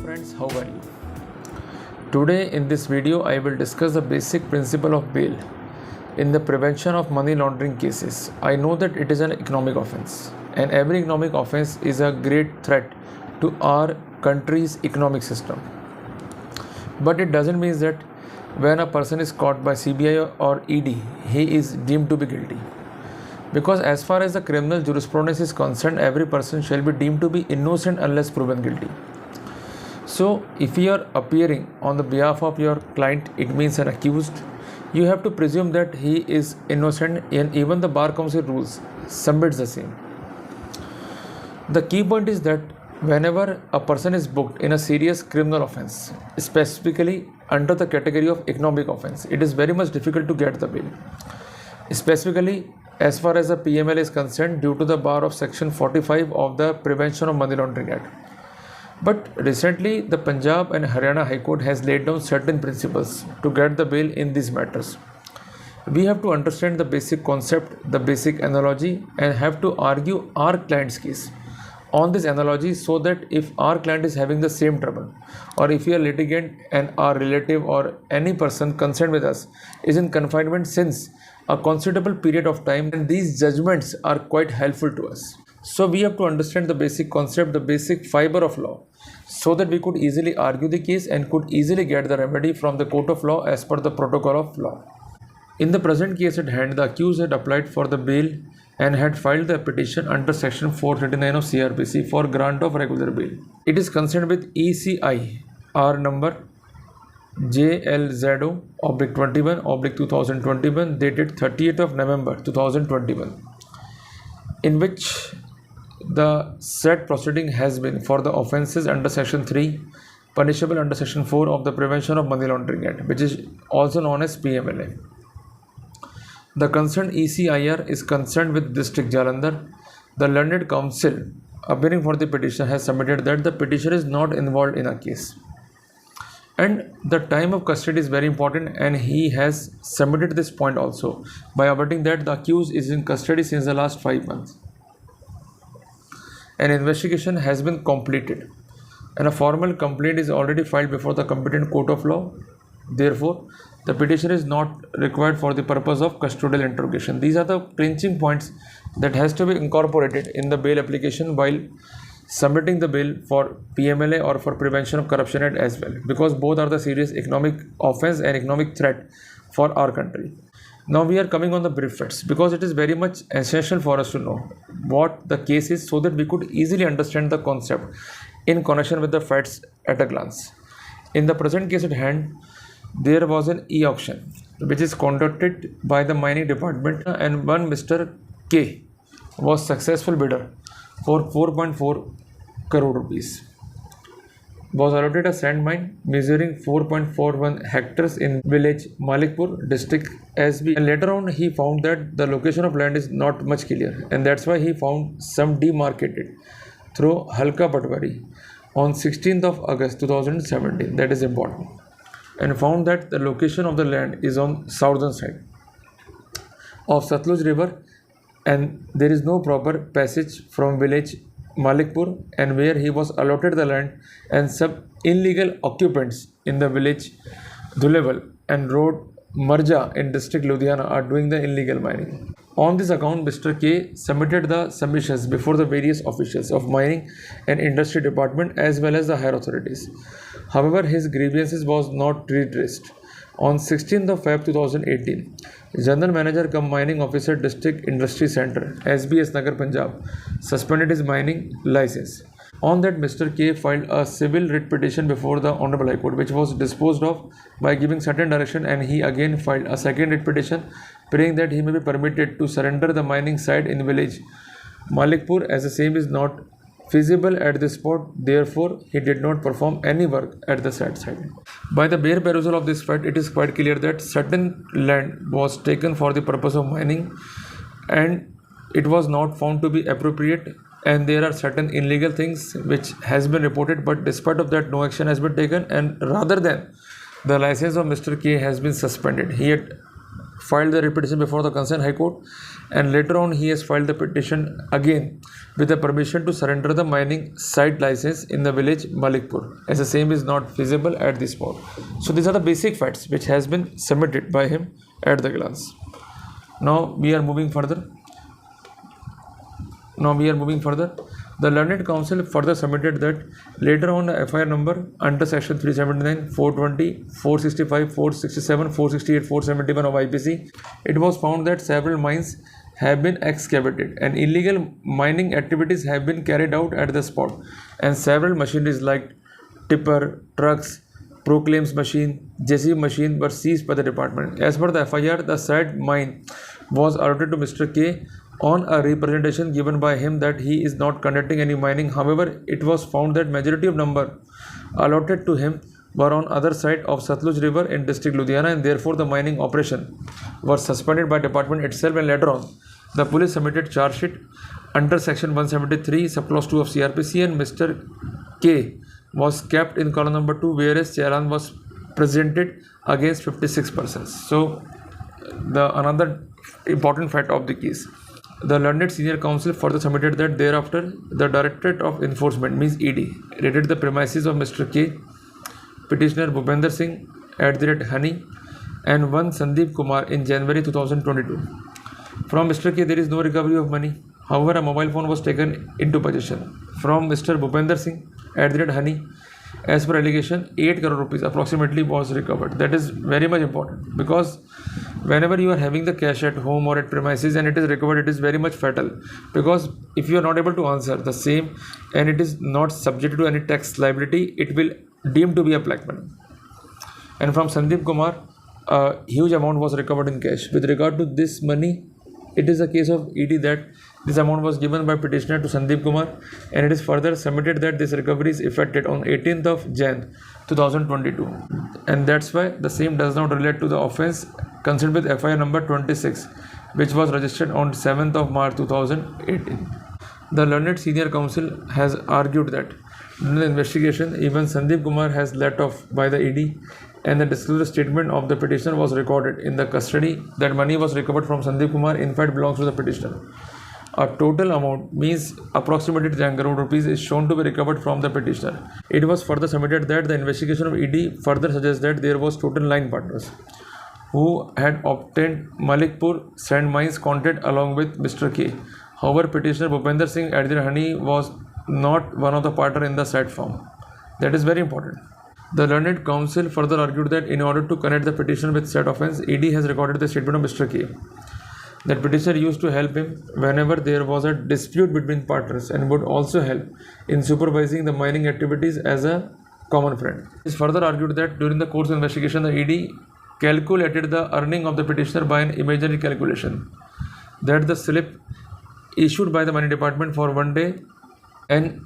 friends, how are you? Today in this video I will discuss the basic principle of bail in the prevention of money laundering cases. I know that it is an economic offense and every economic offense is a great threat to our country's economic system. But it doesn't mean that when a person is caught by CBI or ED, he is deemed to be guilty. Because as far as the criminal jurisprudence is concerned, every person shall be deemed to be innocent unless proven guilty. So if you are appearing on the behalf of your client, it means an accused, you have to presume that he is innocent, and even the Bar Council rules submits the same. The key point is that whenever a person is booked in a serious criminal offense, specifically under the category of economic offense, it is very much difficult to get the bail. Specifically, as far as the PMLA is concerned, due to the bar of section 45 of the Prevention of Money Laundering Act. But recently, the Punjab and Haryana High Court has laid down certain principles to get the bail in these matters. We have to understand the basic concept, the basic analogy, and have to argue our client's case on this analogy, so that if our client is having the same trouble, or if we are litigant and our relative or any person concerned with us is in confinement since a considerable period of time, and these judgments are quite helpful to us. So we have to understand the basic concept, the basic fiber of law, so that we could easily argue the case and could easily get the remedy from the court of law as per the protocol of law. In the present case at hand, the accused had applied for the bail and had filed the petition under section 439 of CRPC for grant of regular bail. It is concerned with ECI R number JLZO/21/2021 dated 30th of November 2021, in which the said proceeding has been for the offences under section 3 punishable under section 4 of the Prevention of Money Laundering Act, which is also known as PMLA. The concerned ECIR is concerned with District Jalandhar. The learned counsel appearing for the petition has submitted that the petitioner is not involved in a case, and the time of custody is very important, and he has submitted this point also by averting that the accused is in custody since the last 5 months. An investigation has been completed and a formal complaint is already filed before the competent court of law. Therefore, the petition is not required for the purpose of custodial interrogation. These are the clinching points that has to be incorporated in the bail application while submitting the bail for PMLA or for Prevention of Corruption Act as well, because both are the serious economic offense and economic threat for our country. Now we are coming on the brief facts, because it is very much essential for us to know what the case is so that we could easily understand the concept in connection with the facts at a glance. In the present case at hand, there was an e-auction which is conducted by the mining department, and one Mr. K was successful bidder for 4.4 crore rupees. Was allotted a sand mine measuring 4.41 hectares in village Malikpur, district SB, and later on he found that the location of land is not much clear, and that's why he found some demarcated through Halka Patwari on 16th of August 2017, that is important, and found that the location of the land is on southern side of Satluj river, and there is no proper passage from village Malikpur, and where he was allotted the land, and some illegal occupants in the village Dhuleval and road Marja in district Ludhiana are doing the illegal mining. On this account, Mr. K submitted the submissions before the various officials of mining and industry department as well as the higher authorities. However, his grievances was not redressed. On 16th of Feb 2018, General Manager cum Mining Officer District Industry Center, SBS Nagar, Punjab, suspended his mining license. On that, Mr. K filed a civil writ petition before the Honorable High Court, which was disposed of by giving certain direction, and he again filed a second writ petition praying that he may be permitted to surrender the mining site in village Malikpur, as the same is not feasible at this spot. Therefore, he did not perform any work at the said site. By the bare perusal of this fact, it is quite clear that certain land was taken for the purpose of mining and it was not found to be appropriate, and there are certain illegal things which has been reported, but despite of that no action has been taken, and rather than the license of Mr. K has been suspended. He had filed the petition before the concerned High Court, and later on he has filed the petition again with the permission to surrender the mining site license in the village Malikpur, as the same is not feasible at this spot. So these are the basic facts which has been submitted by him at the glance. Now we are moving further. The learned counsel further submitted that later on the FIR number under section 379, 420, 465, 467, 468, 471 of IPC, it was found that several mines have been excavated and illegal mining activities have been carried out at the spot, and several machineries like tipper, trucks, proclaims machine, JCB machine were seized by the department. As per the FIR, the said mine was allotted to Mr. K on a representation given by him that he is not conducting any mining. However, it was found that majority of number allotted to him were on other side of Satluj river in district Ludhiana, and therefore the mining operation was suspended by department itself, and later on the police submitted charge sheet under section 173 subclause 2 of CRPC, and Mr. K was kept in column number 2, whereas Challan was presented against 56 persons. So the another important fact of the case. The learned senior counsel further submitted that thereafter the Directorate of Enforcement, means ED, raided the premises of Mr. K, petitioner Bhupender Singh @Honey, and one Sandeep Kumar in January 2022. From Mr. K, there is no recovery of money. However, a mobile phone was taken into possession. From Mr. Bhupender Singh @Honey, as per allegation, 8 crore rupees approximately was recovered. That is very much important, because whenever you are having the cash at home or at premises and it is recovered, it is very much fatal, because if you are not able to answer the same and it is not subject to any tax liability, it will deem to be a black money. And from Sandeep Kumar, a huge amount was recovered in cash. With regard to this money, it is a case of ED that this amount was given by petitioner to Sandeep Kumar, and it is further submitted that this recovery is effected on 18th of Jan 2022, and that's why the same does not relate to the offence concerned with FIR number 26, which was registered on 7th of March 2018. The learned senior counsel has argued that during the investigation, even Sandeep Kumar has let off by the ED, and the disclosure statement of the petitioner was recorded in the custody that money was recovered from Sandeep Kumar in fact belongs to the petitioner. A total amount, means approximately 10 crore rupees, is shown to be recovered from the petitioner. It was further submitted that the investigation of ED further suggests that there was total 9 partners who had obtained Malikpur sand mines contract along with Mr. K. However, petitioner Bhupender Singh @Honey was not one of the partner in the said firm. That is very important. The learned counsel further argued that in order to connect the petitioner with said offence, ED has recorded the statement of Mr. K. That petitioner used to help him whenever there was a dispute between partners and would also help in supervising the mining activities as a common friend. It is further argued that during the course of investigation, the ED calculated the earning of the petitioner by an imaginary calculation, that the slip issued by the money department for one day, and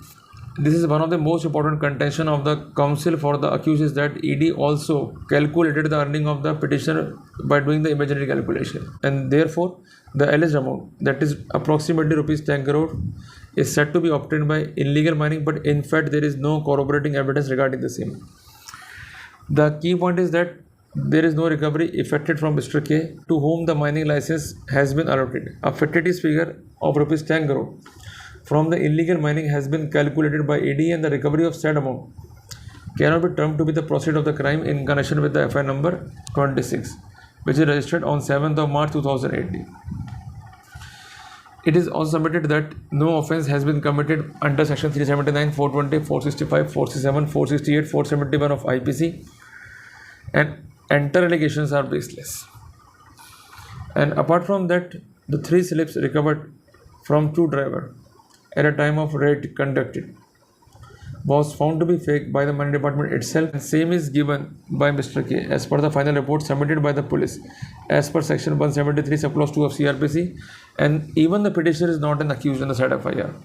this is one of the most important contention of the counsel for the accused, is that ED also calculated the earning of the petitioner by doing the imaginary calculation, and therefore the alleged amount, that is approximately rupees 10 crore, is said to be obtained by illegal mining, but in fact there is no corroborating evidence regarding the same. The key point is that there is no recovery effected from Mr. K, to whom the mining license has been allotted. A fictitious figure of rupees 10 crore from the illegal mining has been calculated by ED, and the recovery of said amount cannot be termed to be the proceed of the crime in connection with the FIR number 26, which is registered on 7th of March 2018. It is also submitted that no offence has been committed under section 379, 420, 465, 467, 468, 471 of IPC, and entire allegations are baseless. And apart from that, the 3 slips recovered from 2 drivers at a time of raid conducted was found to be fake by the money department itself, and same is given by Mr. K as per the final report submitted by the police as per section 173 subclause 2 of CRPC, and even the petitioner is not an accused in the said FIR.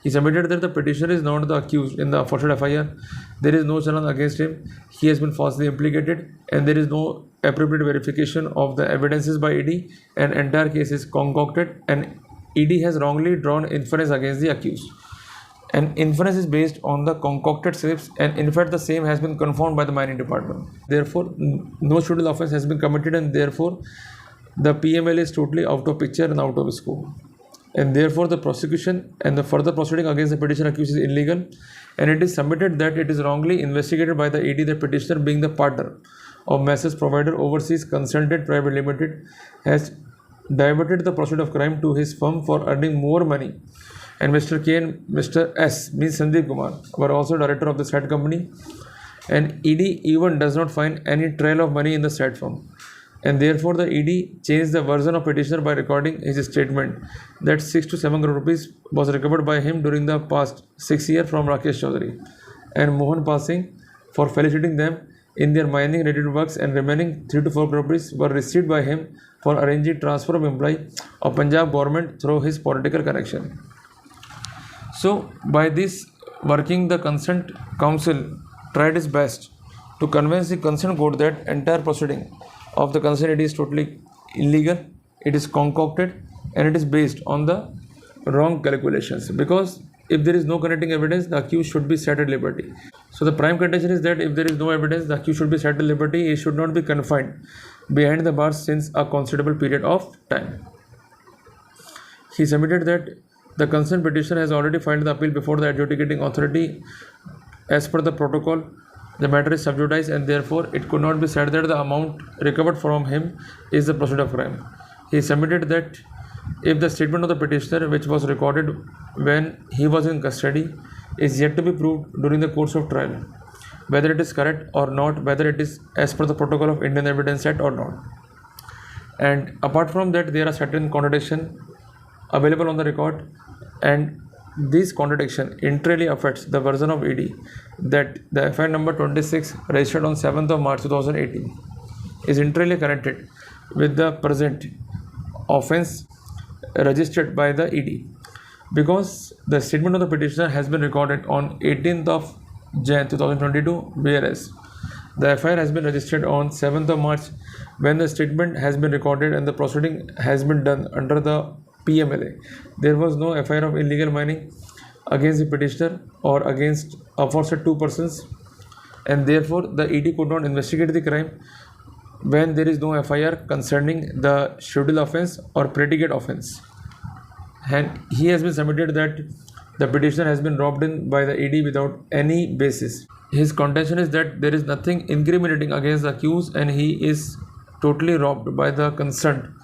He submitted that the petitioner is not the accused in the aforesaid FIR. There is no challenge against him. He has been falsely implicated, and there is no appropriate verification of the evidences by ED, and entire case is concocted, and ED has wrongly drawn inference against the accused. and inference is based on the concocted slips, and in fact the same has been confirmed by the mining department. Therefore, no schedule offence has been committed, and therefore the PMLA is totally out of picture and out of scope. And therefore the prosecution and the further proceeding against the petitioner accused is illegal, and it is submitted that it is wrongly investigated by the ED that petitioner, being the partner of Messrs Provider Overseas Consultant Private Limited, has diverted the proceeds of crime to his firm for earning more money, and Mr. K and Mr. S, means Sandeep Kumar, were also director of the said company, and ED even does not find any trail of money in the said firm. And therefore the ED changed the version of petitioner by recording his statement that 6 to 7 crore rupees was recovered by him during the past 6 years from Rakesh Chaudhary and Mohan Pasing for felicitating them in their mining related works, and remaining 3 to 4 crore rupees were received by him for arranging transfer of employee of Punjab government through his political connection. So by this working, the Consent Council tried its best to convince the Consent Court that entire proceeding of the consent is totally illegal, it is concocted, and it is based on the wrong calculations, because if there is no connecting evidence, the accused should be set at liberty. So the prime contention is that if there is no evidence, the accused should be set at liberty. He should not be confined behind the bars since a considerable period of time. He submitted that the concerned petitioner has already filed the appeal before the adjudicating authority. As per the protocol, the matter is sub judice, and therefore it could not be said that the amount recovered from him is the proceeds of crime. He submitted that if the statement of the petitioner, which was recorded when he was in custody, is yet to be proved during the course of trial, whether it is correct or not, whether it is as per the protocol of Indian Evidence Act or not. And apart from that, there are certain contradictions available on the record, and this contradiction entirely affects the version of ED that the FIR number 26 registered on 7th of March 2018 is entirely connected with the present offence registered by the ED, because the statement of the petitioner has been recorded on 18th of Jan 2022, whereas the FIR has been registered on 7th of March, when the statement has been recorded and the proceeding has been done under the PMLA. There was no FIR of illegal mining against the petitioner or against aforesaid two persons, and therefore the ED could not investigate the crime when there is no FIR concerning the schedule offence or predicate offence. And he has been submitted that the petitioner has been robbed in by the ED without any basis. His contention is that there is nothing incriminating against the accused, and he is totally robbed by the concerned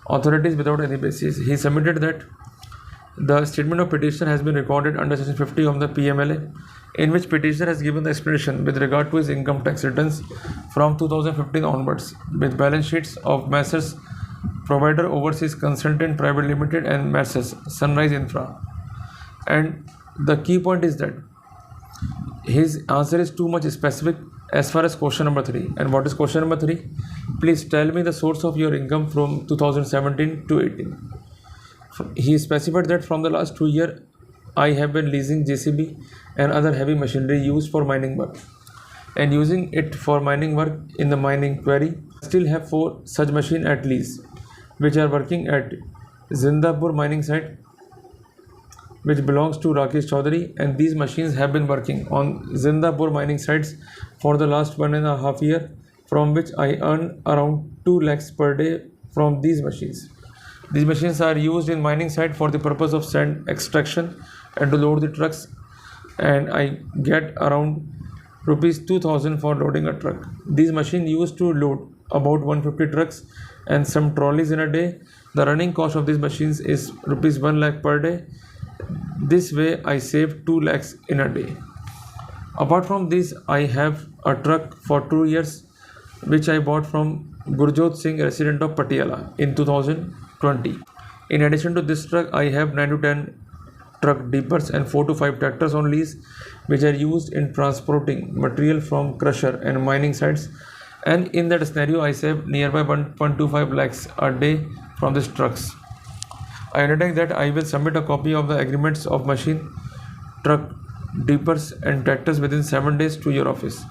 authorities without any basis. He submitted that the statement of petitioner has been recorded under section 50 of the PMLA, in which petitioner has given the explanation with regard to his income tax returns from 2015 onwards, with balance sheets of Messrs Provider Overseas Consultant Private Limited and Messrs Sunrise Infra. And the key point is that his answer is too much specific as far as question number 3. And what is question number 3? Please tell me the source of your income from 2017 to 18. He specified that from the last 2 years, I have been leasing JCB and other heavy machinery used for mining work, and using it for mining work in the mining quarry. Still have 4 such machines at lease, which are working at Zindapur mining site, which belongs to Rakesh Chaudhary, and these machines have been working on Zindapur mining sites for the last 1.5 years, from which I earn around 2 lakhs per day from these machines. These machines are used in mining site for the purpose of sand extraction and to load the trucks, and I get around rupees 2000 for loading a truck. These machines used to load about 150 trucks and some trolleys in a day. The running cost of these machines is rupees 1 lakh per day. This way I save 2 lakhs in a day. Apart from this, I have a truck for 2 years which I bought from Gurjot Singh, resident of Patiala, in 2020. In addition to this truck, I have 9 to 10 truck dippers and 4 to 5 tractors on lease, which are used in transporting material from crusher and mining sites. And in that scenario, I save nearby 1.25 lakhs a day from these trucks. I undertake that I will submit a copy of the agreements of machine, truck, dippers and tractors within 7 days to your office.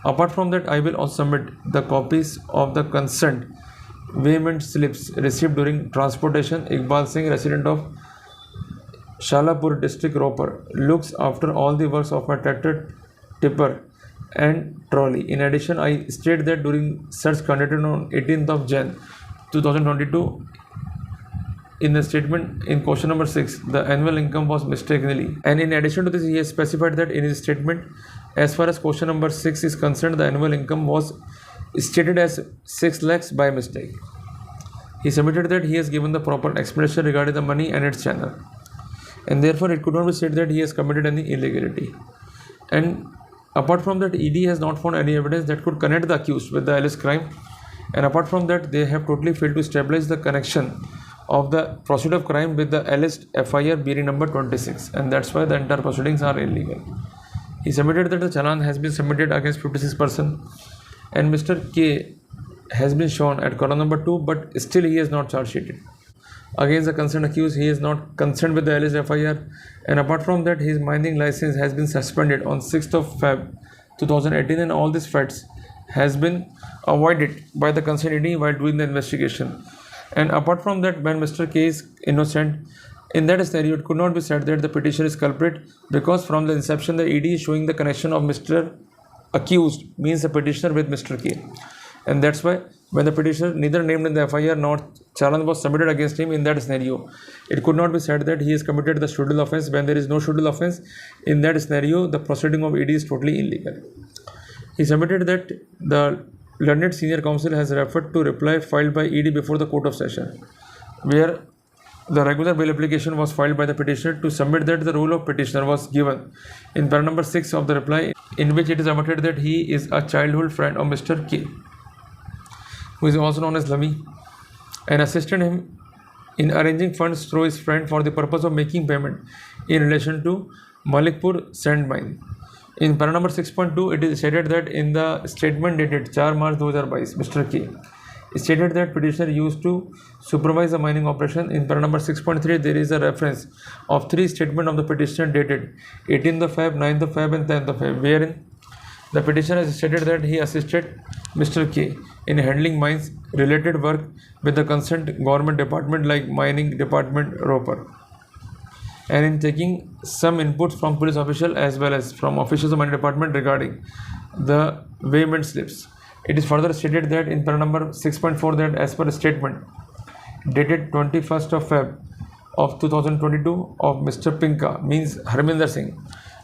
Apart from that, I will also submit the copies of the consent weighment slips received during transportation. Iqbal Singh, resident of Shalapur district roper looks after all the works of my tractor, tipper and trolley. In addition, I state that during search conducted on 18th of Jan 2022, in the statement in question number 6, the annual income was mistakenly. And in addition to this, he has specified that in his statement, as far as question number 6 is concerned, the annual income was stated as 6 lakhs by mistake. He submitted that he has given the proper explanation regarding the money and its channel, and therefore it could not be said that he has committed any illegality. And apart from that, ED has not found any evidence that could connect the accused with the alleged crime, and apart from that, they have totally failed to establish the connection of the proceed of crime with the alleged FIR bearing number 26, and that's why the entire proceedings are illegal. He submitted that the challan has been submitted against 56 persons, and Mr. K has been shown at column number 2, but still he is not charge sheeted. Against the concerned accused, he is not concerned with the alleged FIR, and apart from that, his mining license has been suspended on 6th of Feb 2018, and all these facts has been avoided by the concerned ED while doing the investigation. And apart from that, when Mr. K is innocent, in that scenario, it could not be said that the petitioner is culprit, because from the inception, the ED is showing the connection of Mr. accused, means the petitioner, with Mr. K. And that's why when the petitioner neither named in the FIR nor challan was submitted against him, in that scenario, it could not be said that he has committed the scheduled offence. When there is no scheduled offence, in that scenario, the proceeding of ED is totally illegal. He submitted that the learned senior counsel has referred to reply filed by ED before the court of session, where the regular bail application was filed by the petitioner to submit that the role of petitioner was given in para number 6 of the reply, in which it is admitted that he is a childhood friend of Mr. K, who is also known as Lavi, and assisted him in arranging funds through his friend for the purpose of making payment in relation to Malikpur sand mine. In para number 6.2, it is stated that in the statement dated 4 March 2022, Mr. K stated that petitioner used to supervise the mining operation. In para number 6.3, there is a reference of 3 statements of the petitioner dated 18th of Feb, 9th of Feb and 10th of Feb, wherein the petitioner has stated that he assisted Mr. K in handling mines related work with the concerned government department like mining department roper, and in taking some inputs from police official as well as from officials of mining department regarding the weighment slips. It is further stated that in para number 6.4 that as per a statement dated 21st of Feb of 2022 of Mr. Pinka, means Harminder Singh,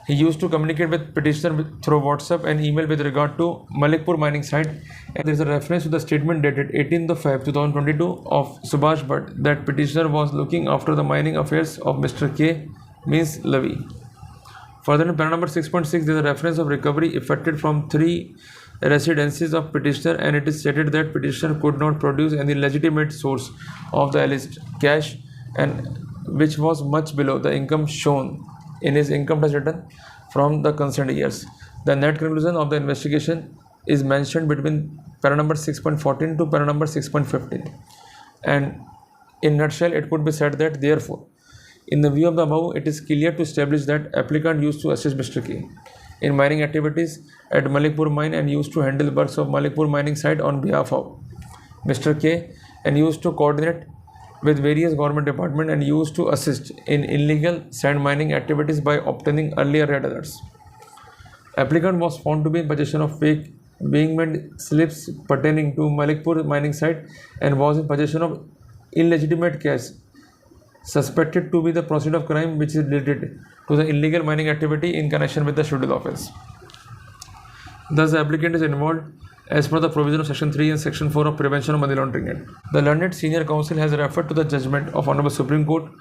he used to communicate with petitioner through WhatsApp and email with regard to Malikpur mining site, and there is a reference to the statement dated 18th of Feb 2022 of Subhash Bhatt that petitioner was looking after the mining affairs of Mr. K, means Lavi. Further, in para number 6.6, there is a reference of recovery effected from 3 residences of petitioner, and it is stated that petitioner could not produce any legitimate source of the alleged cash, and which was much below the income shown in his income tax return from the concerned years. The net conclusion of the investigation is mentioned between para number 6.14 to para number 6.15, and in nutshell, it could be said that therefore, in the view of the above, it is clear to establish that applicant used to assist Mr. K in mining activities at Malikpur mine and used to handle works of Malikpur mining site on behalf of Mr. K, and used to coordinate with various government departments and used to assist in illegal sand mining activities by obtaining earlier red alerts. Applicant was found to be in possession of fake weighment slips pertaining to Malikpur mining site and was in possession of illegitimate cash suspected to be the proceed of crime which is related to the illegal mining activity in connection with the scheduled offence. Thus, the applicant is involved as per the provision of Section 3 and Section 4 of Prevention of Money Laundering Act. The learned senior counsel has referred to the judgment of Honorable Supreme Court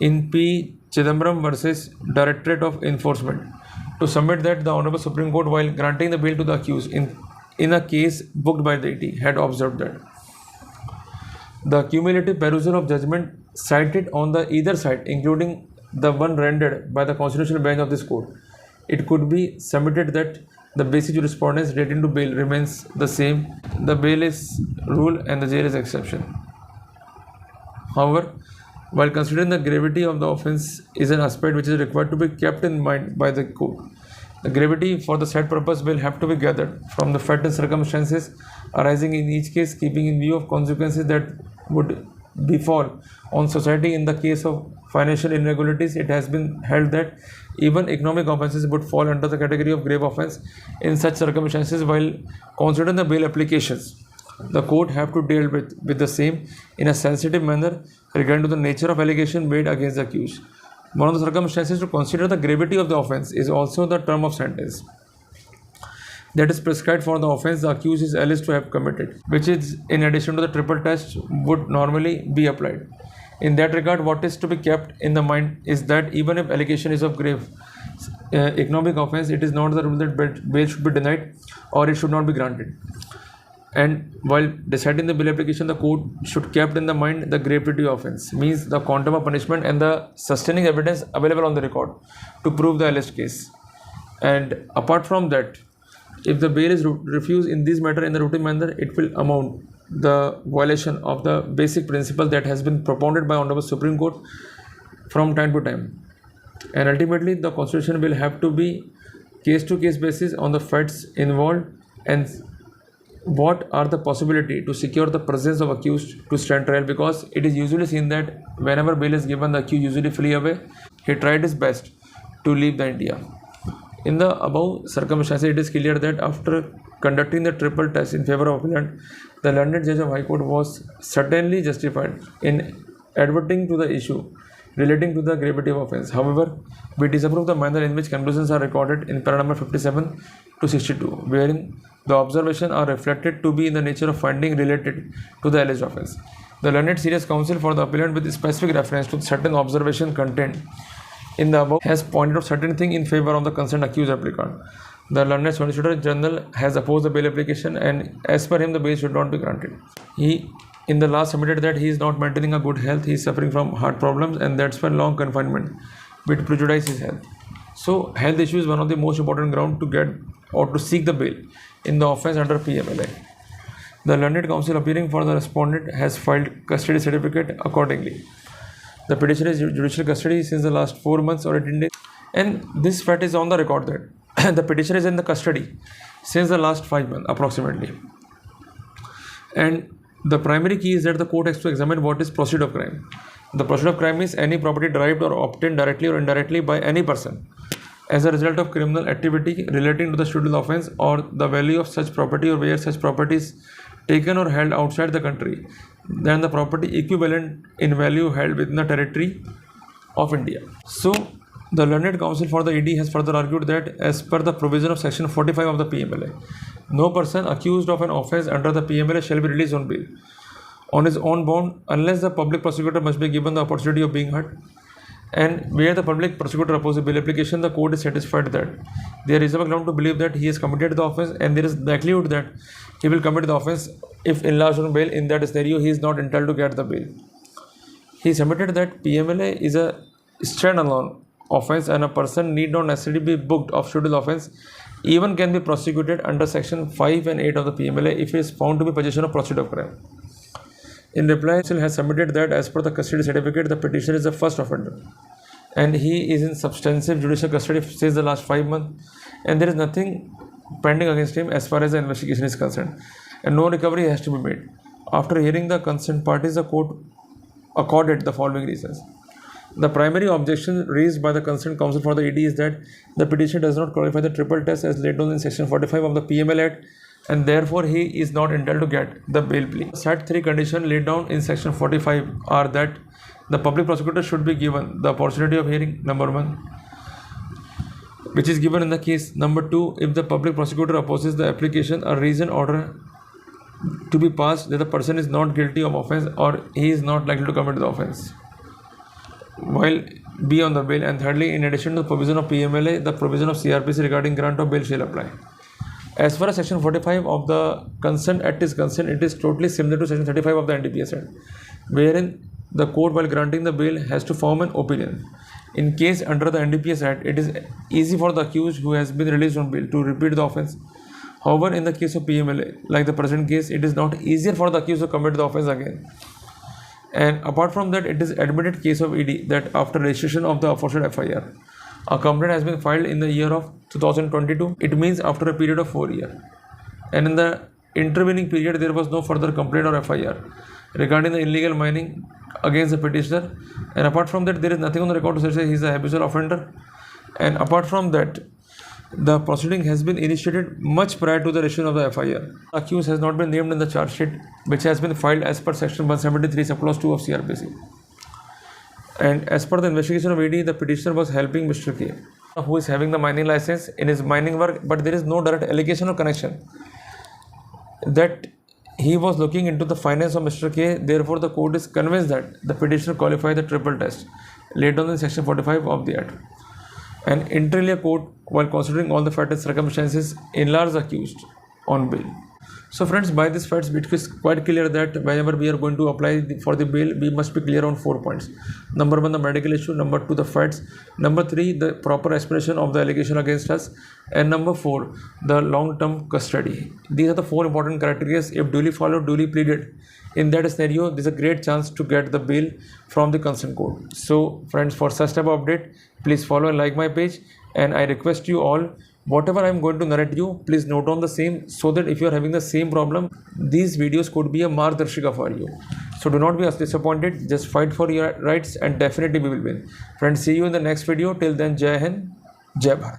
in P. Chidambaram versus Directorate of Enforcement to submit that the Honorable Supreme Court, while granting the bail to the accused in a case booked by the ET, had observed that the cumulative perusal of judgment cited on the either side, including the one rendered by the constitutional bench of this court, it could be submitted that the basic jurisprudence relating to bail remains the same. The bail is rule and the jail is exception. However, while considering the gravity of the offence is an aspect which is required to be kept in mind by the court, the gravity for the said purpose will have to be gathered from the facts and circumstances arising in each case, keeping in view of consequences that would befall on society in the case of financial irregularities, it has been held that even economic offences would fall under the category of grave offence. In such circumstances, while considering the bail applications, the court have to deal with the same in a sensitive manner regarding to the nature of allegation made against the accused. One of the circumstances to consider the gravity of the offence is also the term of sentence that is prescribed for the offence the accused is alleged to have committed, which is in addition to the triple test would normally be applied. In that regard, what is to be kept in the mind is that even if allegation is of grave economic offence, it is not the rule that bail should be denied or it should not be granted. And while deciding the bail application, the court should keep in the mind the gravity of offence, means the quantum of punishment and the sustaining evidence available on the record to prove the alleged case. And apart from that, if the bail is refused in this matter in the routine manner, it will amount the violation of the basic principle that has been propounded by Honorable Supreme Court from time to time. And ultimately, the constitution will have to be case-to-case basis on the facts involved and what are the possibility to secure the presence of accused to stand trial, because it is usually seen that whenever bail is given, the accused usually flee away. He tried his best to leave the India. In the above circumstances, it is clear that after conducting the triple test in favor of appellant, the learned judge of High Court was certainly justified in adverting to the issue relating to the gravity of offence. However, we disapprove the manner in which conclusions are recorded in para number 57 to 62, wherein the observations are reflected to be in the nature of finding related to the alleged offence. The learned serious counsel for the appellant, with specific reference to certain observation contained in the above, has pointed out certain thing in favor of the concerned accused applicant. The learned Solicitor General has opposed the bail application, and as per him, the bail should not be granted. He in the last submitted that he is not maintaining a good health, he is suffering from heart problems, and that's why long confinement which prejudice his health. So health issue is one of the most important ground to get or to seek the bail in the offence under PMLA. The learned counsel appearing for the respondent has filed custody certificate accordingly. The petitioner is judicial custody since the last 4 months or 18 days, and this fact is on the record that the petitioner is in the custody since the last 5 months approximately. And the primary key is that the court has to examine what is proceed of crime. The proceed of crime is any property derived or obtained directly or indirectly by any person as a result of criminal activity relating to the scheduled offence, or the value of such property, or where such property is taken or held outside the country than the property equivalent in value held within the territory of India. So, the learned counsel for the ED has further argued that as per the provision of section 45 of the PMLA, no person accused of an offence under the PMLA shall be released on bail on his own bond unless the public prosecutor must be given the opportunity of being heard. And where the public prosecutor opposes bail application, the court is satisfied that there is a ground to believe that he has committed the offence, and there is likelihood that he will commit the offence if enlarged on bail. In that scenario, he is not entitled to get the bail. He submitted that PMLA is a standalone offence, and a person need not necessarily be booked of scheduled offence, even can be prosecuted under section 5 and 8 of the PMLA if he is found to be possession of proceed of crime. In reply, he has submitted that as per the custody certificate, the petitioner is the first offender, and he is in substantive judicial custody since the last 5 months, and there is nothing pending against him as far as the investigation is concerned, and no recovery has to be made. After hearing the concerned parties, the court accorded the following reasons. The primary objection raised by the concerned counsel for the ED is that the petitioner does not qualify the triple test as laid down in section 45 of the PMLA Act, and therefore he is not entitled to get the bail plea. Set 3 conditions laid down in section 45 are that the public prosecutor should be given the opportunity of hearing, number 1, which is given in the case. Number 2, if the public prosecutor opposes the application, a reasoned order to be passed that the person is not guilty of offence or he is not likely to commit the offence while be on the bail. And thirdly, in addition to the provision of PMLA, the provision of CRPC regarding grant of bail shall apply. As far as section 45 of the Consent Act is concerned, it is totally similar to section 35 of the NDPS Act, wherein the court, while granting the bail, has to form an opinion. In case under the NDPS Act, it is easy for the accused who has been released on bail to repeat the offence. However, in the case of PMLA, like the present case, it is not easier for the accused to commit the offence again. And apart from that, it is admitted case of ED that after registration of the aforesaid FIR, a complaint has been filed in the year of 2022. It means after a period of 4 years. And in the intervening period, there was no further complaint or FIR regarding the illegal mining against the petitioner, and apart from that there is nothing on the record to say he is a habitual offender. And apart from that, the proceeding has been initiated much prior to the issuance of the FIR. The accused has not been named in the charge sheet, which has been filed as per section 173 subclause 2 of CRPC. And as per the investigation of ED, the petitioner was helping Mr. K, who is having the mining license, in his mining work, but there is no direct allegation or connection that he was looking into the finance of Mr. K. Therefore, the court is convinced that the petitioner qualified the triple test laid down in section 45 of the Act. And inter alia court, while considering all the facts and circumstances, enlarged the accused on bail. So friends, by these facts, it is quite clear that whenever we are going to apply for the bail, we must be clear on 4 points. Number 1, the medical issue. Number 2, the facts. Number 3, the proper explanation of the allegation against us. And number 4, the long-term custody. These are the 4 important criteria. If duly followed, duly pleaded, in that scenario, there is a great chance to get the bail from the concerned court. So friends, for such type of update, please follow and like my page. And I request you all, whatever I am going to narrate you, please note on the same, so that if you are having the same problem, these videos could be a margdarshika for you. So do not be disappointed, just fight for your rights and definitely we will win. Friends, see you in the next video. Till then, Jai Hind, Jai Bharat.